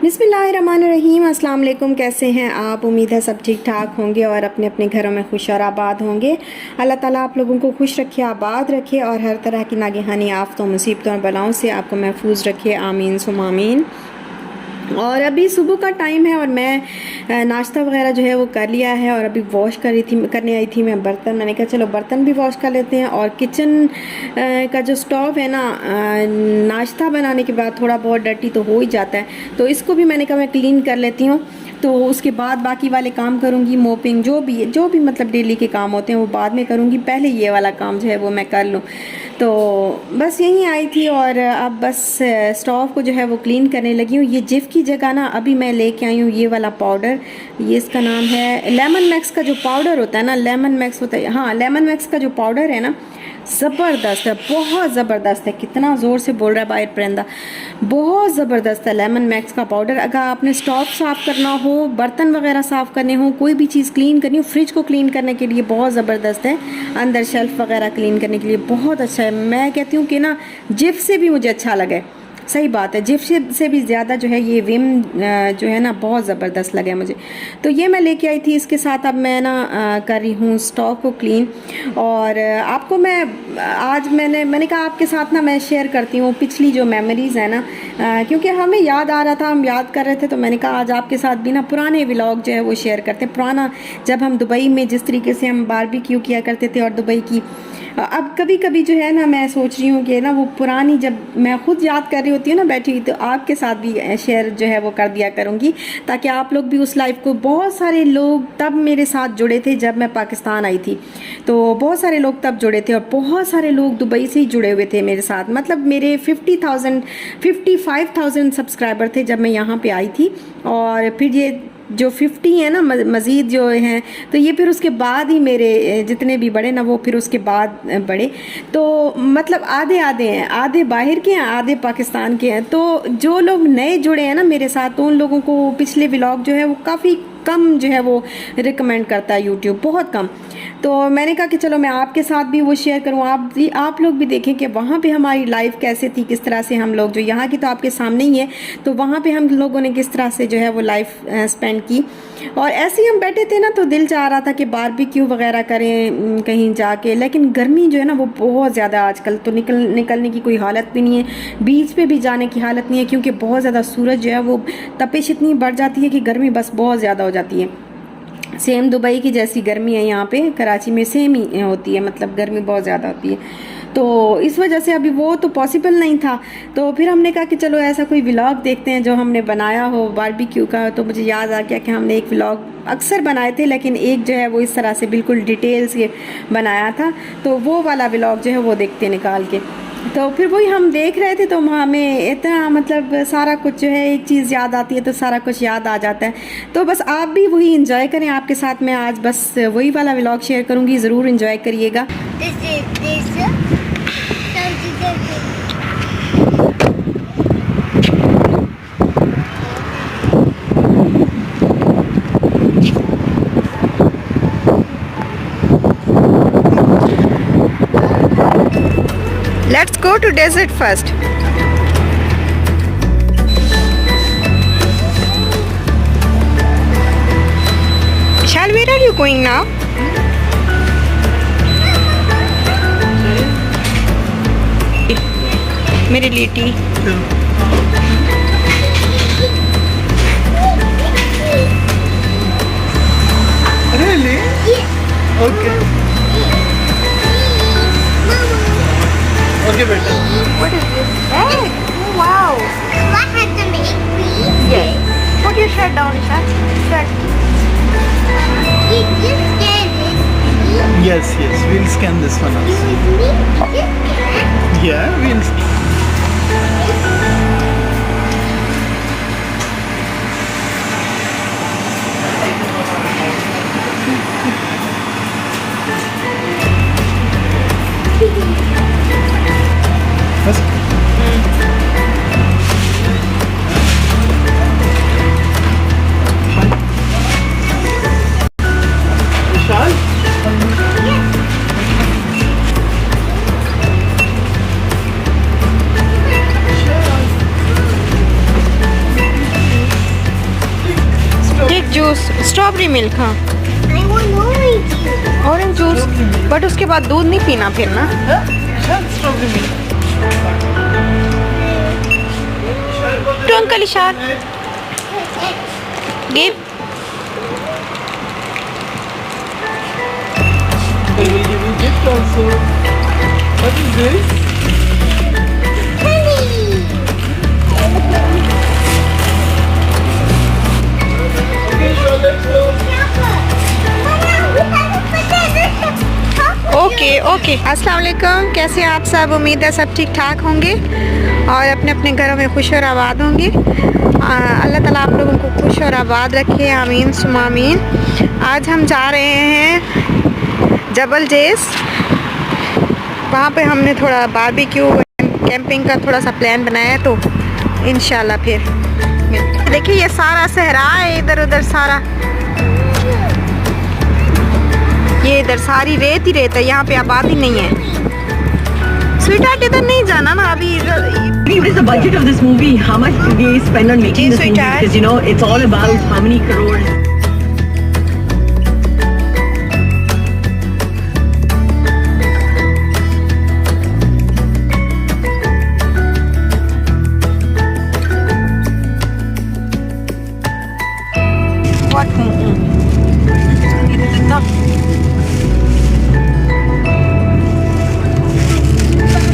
बिस्मिल्लाहिर्रहमानिर्रहीम। अस्सलाम वालेकुम। कैसे हैं आप? उम्मीद है सब ठीक ठाक होंगे और अपने अपने घरों में खुश और आबाद होंगे। अल्लाह ताला आप लोगों को खुश रखे, आबाद रखे और हर तरह की नागहानी आफ़तों, मुसीबतों और बलाओं से आपको महफूज रखे। आमीन सुम आमीन। और अभी सुबह का टाइम है और मैं नाश्ता वगैरह जो है वो कर लिया है और अभी वॉश करने आई थी मैं बर्तन। मैंने कहा चलो बर्तन भी वॉश कर लेते हैं। और किचन का जो स्टोव है ना, नाश्ता बनाने के बाद थोड़ा बहुत डर्टी तो हो ही जाता है, तो इसको भी मैंने कहा मैं क्लीन कर लेती हूँ। तो उसके बाद बाकी वाले काम करूँगी, मोपिंग जो भी मतलब डेली के काम होते हैं वो बाद में करूँगी। पहले ये वाला काम जो है वो मैं कर लूँ। तो बस यहीं आई थी और अब बस स्टोव को जो है वो क्लीन करने लगी हूँ। ये जिफ की जगह ना अभी मैं लेके आई हूँ ये वाला पाउडर। ये इसका नाम है लेमन मैक्स का जो पाउडर होता है ना, लेमन मैक्स होता है, हाँ लेमन मैक्स का जो पाउडर है ना, ज़बरदस्त है, बहुत ज़बरदस्त है। कितना ज़ोर से बोल रहा है बाहर परिंदा। बहुत ज़बरदस्त है लेमन मैक्स का पाउडर। अगर आपने स्टोव साफ़ करना हो, बर्तन वगैरह साफ़ करने हो, कोई भी चीज़ क्लीन करनी हो, फ्रिज को क्लीन करने के लिए बहुत ज़बरदस्त है। अंदर शेल्फ वगैरह क्लीन करने के लिए बहुत अच्छा है। मैं कहती हूँ कि ना जिफ से भी मुझे अच्छा लगे। सही बात है, जिफ से भी ज़्यादा जो है ये विम जो है ना बहुत ज़बरदस्त लगे मुझे। तो ये मैं लेके आई थी। इसके साथ अब मैं ना कर रही हूँ स्टोव को क्लीन। और आपको आज मैंने कहा आपके साथ ना मैं शेयर करती हूँ पिछली जो मेमोरीज़ है ना, क्योंकि हमें याद आ रहा था, हम याद कर रहे थे, तो मैंने कहा आज आपके साथ भी ना पुराने व्लॉग जो है वो शेयर करते हैं। पुराना जब हम दुबई में जिस तरीके से हम बारबेक्यू किया करते थे और दुबई की, अब कभी कभी जो है ना मैं सोच रही हूँ कि ना वो पुरानी, जब मैं खुद याद कर रही होती हूँ ना बैठी हुई, तो आपके साथ भी शेयर जो है वो कर दिया करूँगी ताकि आप लोग भी उस लाइफ को, बहुत सारे लोग तब मेरे साथ जुड़े थे जब मैं पाकिस्तान आई थी, तो बहुत सारे लोग तब जुड़े थे और बहुत सारे लोग दुबई से ही जुड़े हुए थे मेरे साथ। मतलब मेरे 55,000 सब्सक्राइबर थे जब मैं यहाँ पे आई थी। और फिर ये जो 50 है ना मज़ीद जो हैं, तो ये फिर उसके बाद ही मेरे जितने भी बड़े ना वो फिर उसके बाद बड़े। तो मतलब आधे आधे हैं, आधे बाहर के हैं, आधे पाकिस्तान के हैं। तो जो लोग नए जुड़े हैं ना मेरे साथ, तो उन लोगों को पिछले व्लॉग जो है वो काफ़ी कम जो है वो रिकमेंड करता है यूट्यूब, बहुत कम। तो मैंने कहा कि चलो मैं आपके साथ भी वो शेयर करूँ, आप लोग भी देखें कि वहाँ पे हमारी लाइफ कैसे थी, किस तरह से हम लोग, जो यहाँ की तो आपके सामने ही है, तो वहाँ पे हम लोगों ने किस तरह से जो है वो लाइफ स्पेंड की। और ऐसे ही हम बैठे थे ना, तो दिल चाह रहा था कि बारबेक्यू वगैरह करें कहीं जाके, लेकिन गर्मी जो है ना वो बहुत ज़्यादा आजकल, तो निकलने की कोई हालत भी नहीं है, बीच पे भी जाने की हालत नहीं है, क्योंकि बहुत ज़्यादा सूरज जो है वो तपिश इतनी बढ़ जाती है कि गर्मी बस बहुत ज़्यादा हो जाती है। सेम दुबई की जैसी गर्मी है यहाँ पे कराची में, सेम ही होती है, मतलब गर्मी बहुत ज़्यादा होती है। तो इस वजह से अभी वो तो पॉसिबल नहीं था। तो फिर हमने कहा कि चलो ऐसा कोई व्लॉग देखते हैं जो हमने बनाया हो बारबेक्यू का। तो मुझे याद आ गया कि हमने एक व्लॉग अक्सर बनाए थे, लेकिन एक जो है वो इस तरह से बिल्कुल डिटेल से बनाया था, तो वो वाला व्लॉग जो है वो देखते निकाल के। तो फिर वही हम देख रहे थे, तो हमें इतना मतलब सारा कुछ जो है, एक चीज़ याद आती है तो सारा कुछ याद आ जाता है। तो बस आप भी वही इंजॉय करें, आपके साथ मैं आज बस वही वाला व्लॉग शेयर करूँगी, ज़रूर इंजॉय करिएगा। Let's go to desert first. Shall, where are you going now? मेरे लिए T. Really? Okay. Okay, beta. What is this? Egg. Oh, wow. What has the make please? Yes. Put your shirt down, Isha. Shirt. Did you scan this? Yes, we'll scan this one also. Excuse me? Did you scan? Yeah, we'll scan. बस Vishal juice, strawberry milk. हाँ, I want orange juice. Orange juice, but उसके बाद दूध नहीं पीना फिर ना। Strawberry milk. To uncle इशार give. They will give you gift also. What is this? Honey. Okay, so let's go. Okay okay, अस्सलाम वालेकुम, कैसे हैं आप सब? उम्मीद है सब ठीक ठाक होंगे और अपने अपने घरों में खुश और आबाद होंगे। अल्लाह ताला आप लोगों को खुश और आबाद रखे, आमीन सुमा आमीन। आज हम जा रहे हैं जबल जेस। वहाँ पे हमने थोड़ा बारबेक्यू कैंपिंग का थोड़ा सा प्लान बनाया है, तो इंशाल्लाह फिर देखिए ये सारा सहरा है, इधर उधर सारा, ये इधर सारी रेत ही रेत है, यहाँ पे आबादी नहीं है। स्वीटहार्ट इधर नहीं जाना ना अभी। What is the budget of this movie? How much did they spend on making this movie? sweetheart. Because you know, it's all about how many crores. What?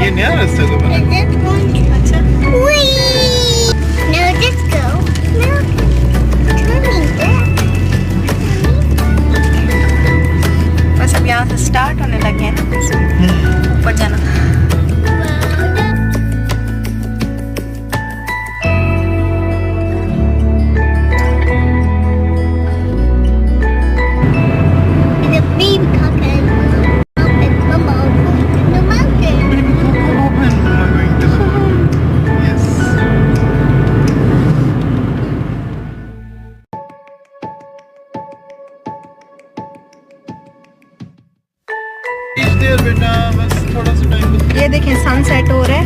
ये नया रास्ता को बना। Is this going to... Whee! No, just go. No. Turning back. बस अब यहाँ से start होने लगे हैं ना, ऊपर जाना। And the baby cock and Mama going to the mountain. Open. We are going to. Yes. Reach there, बेटा, बस थोड़ा सा टाइम बच ये देखें सनसेट हो रहा है।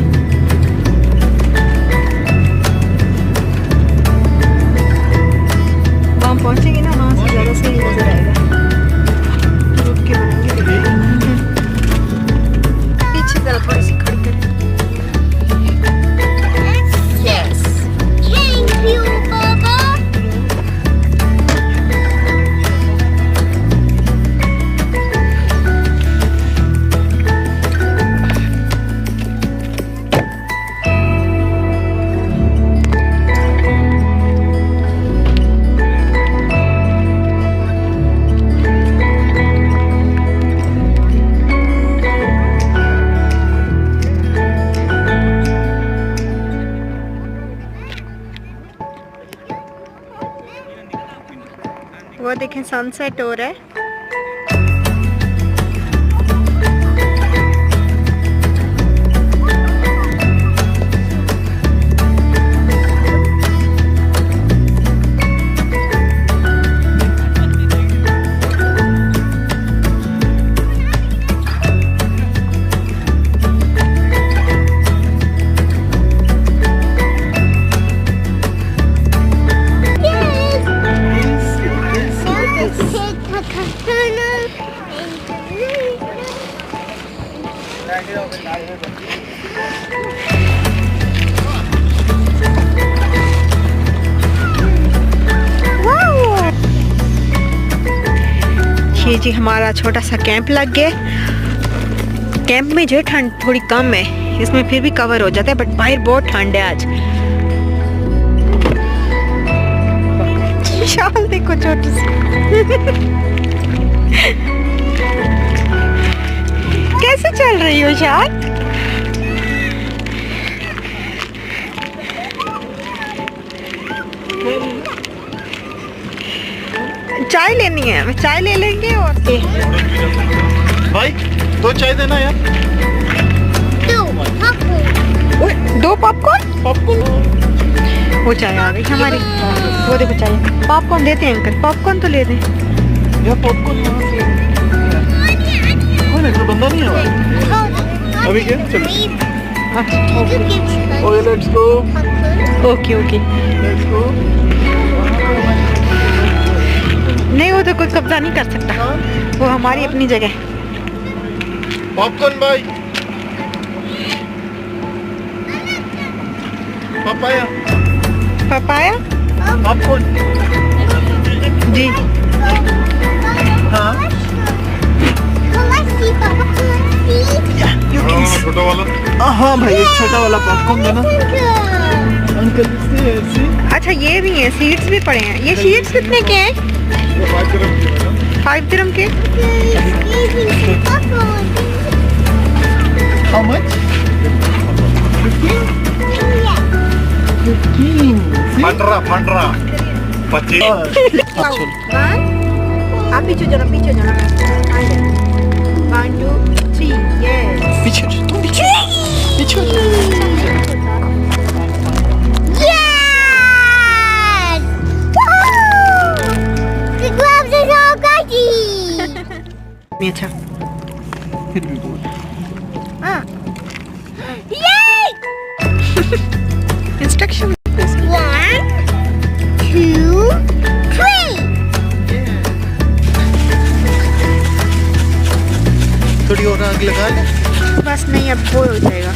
वहाँ पहुँचेंगे ना, वहाँ से ज़्यादा सही नजर आएगा। रुक के बनाएंगे। पीछे जरा थोड़ी सी खड़ी करें। Yes. Thank you, Baba. वो देखें सनसेट हो रहा है। ये जी हमारा छोटा सा कैंप लग गया। कैंप में जो है ठंड थोड़ी कम है, इसमें फिर भी कवर हो जाता है, बट बाहर बहुत ठंड है आज। शाल देखो छोटी सी। कैसे चल रही हो शाल? चाय लेनी है, चाय ले लेंगे। और भाई 2 चाय देना यार। ओए, 2 पॉपकॉर्न। वो चाय आ गई हमारी। वो देखो चाय। पॉपकॉर्न देते हैं अंकल, पॉपकॉर्न तो ले दें। यार पॉपकॉर्न यहाँ से कौन है? तो बंदा नहीं है अभी क्या? चलो okay let's go. Okay okay. Let's go. नहीं वो तो कुछ कब्जा नहीं कर सकता, वो हमारी अपनी जगह है। पॉपकॉर्न भाई, पपाया, पपाया पॉपकॉर्न। जी। हाँ छोटा वाला। हाँ भाई एक छोटा वाला पॉपकॉर्न देना अंकल से ऐसे। अच्छा ये भी है, सीड्स भी पड़े हैं। ये सीड्स कितने के हैं? 5 dirham के मैडम। 5 dirham के। How much? 15? 15 25। आप पीछे जाना, पीछे जाना। 1 2 3 यस। पीछे तुम पीछे पीछे। Yes! Woo! The gloves are so gushy. नहीं अच्छा। फिर भी बोल। Yay! इंस्ट्रक्शन। 1 2 3. थोड़ी और आग लगा ले। बस नहीं, अब वो हो जाएगा,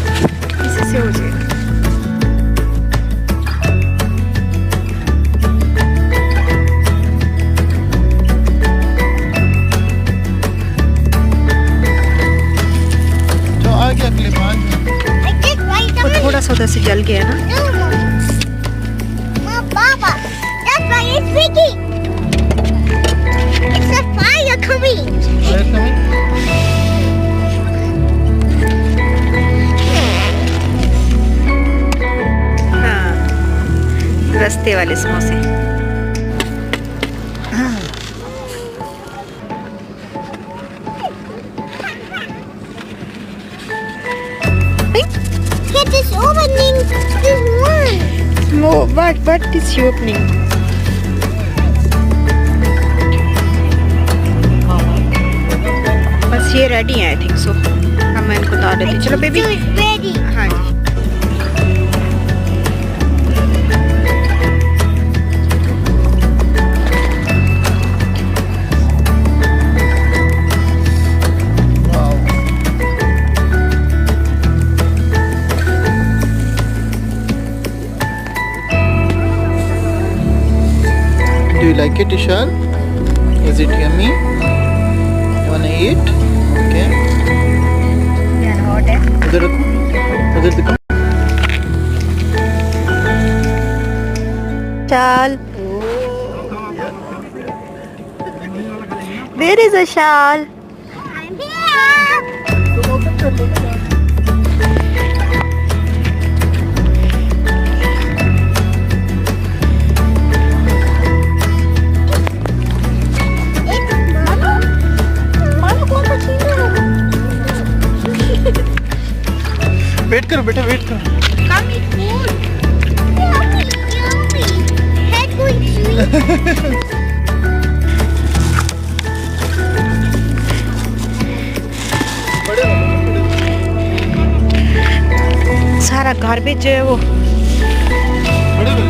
इसी से हो जाएगा। जो आ गया अगले बार। I did right वो on थोड़ा सा उधर से जल गया ना। Mom, Baba, that's why it's sticky. It's a fire coming. हाँ, रास्ते वाले समोसे। Get this opening. This one. What is she opening? बस ये रेडी है, आई थिंक सो। अब मैं इनको उतार देती हूँ। चलो बेबी। It's ready. हाँ जी। Do you like it, Ishal? Is it yummy? You wanna eat? Okay. Hot है। उधर रखो, उधर दिखाओ। Shal. Where is a shawl? I'm here. It's Mama. Mama कौन सा छीन रहा है? वेट करो बेटा, वेट करो। Come eat food. Yummy, yummy. Head going sweet. बड़े वाले, सारा गार्बेज जो है वो बड़े वाले,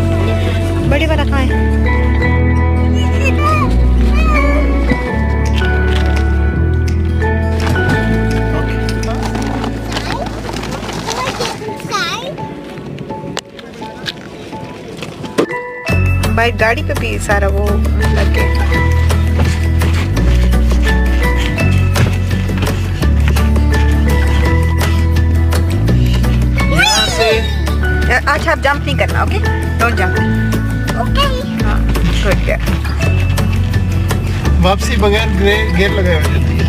बड़े वाला कहाँ है? भाई गाड़ी पे भी सारा वो लग गया। यहाँ से अच्छा आप जंप नहीं करना, ओके? Don't jump. Okay. हाँ गुड। वापसी बगैर गेयर लगाए हो जाती है।